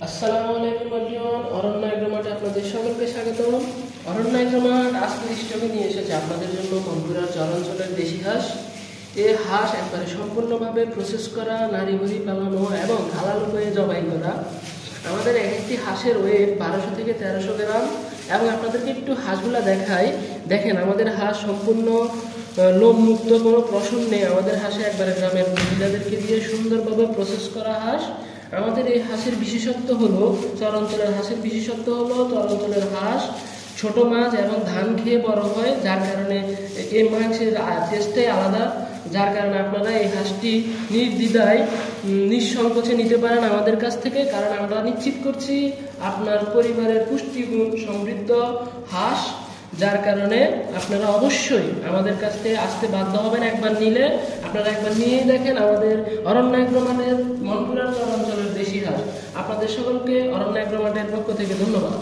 আসসালামু আলাইকুম এভরিওয়ান, অরণ্য এগ্রোমার্টে আপনাদের সকলকে স্বাগতম। অরণ্য এগ্রোমার্ট আজকে স্টকে নিয়ে এসেছে আপনাদের জন্য বন্ধুরা চরাঞ্চলের দেশি হাঁস। এই হাঁস একবারে সম্পূর্ণভাবে প্রসেস করা, নারী ভুঁড়ি পালানো এবং হালাল হয়ে জবাই করা। আমাদের এক একটি হাঁসের ওয়েট 1200 থেকে 1300 গ্রাম। এবং আপনাদেরকে একটু হাঁসগুলা দেখাই। দেখেন আমাদের হাঁস সম্পূর্ণ লোম মুক্ত, কোনো প্রশ্ন নেই। আমাদের হাঁসে একবারে গ্রামের মহিলাদেরকে দিয়ে সুন্দরভাবে প্রসেস করা হাঁস। আমাদের এই হাঁসের বিশেষত্ব হলো, চরাঞ্চলের হাঁসের বিশেষত্ব হলো চরাঞ্চলের হাঁস ছোট মাছ এবং ধান খেয়ে বড় হয়, যার কারণে এই মাংসের টেস্টটাই আলাদা। যার কারণে আপনারা এই হাঁসটি নির্দ্বিধায় নিঃসংকোচে নিতে পারেন আমাদের কাছ থেকে, কারণ আমরা নিশ্চিত করছি আপনার পরিবারের পুষ্টিগুণ সমৃদ্ধ হাঁস। যার কারণে আপনারা অবশ্যই আমাদের কাছ থেকে আসতে বাধ্য হবেন। একবার নিলে আপনারা একবার নিয়েই দেখেন আমাদের অরণ্য এগ্রোমার্টের মনপুরার চরাঞ্চলের দেশি হাঁস। আপনাদের সকলকে অরণ্য এগ্রোমার্টের পক্ষ থেকে ধন্যবাদ।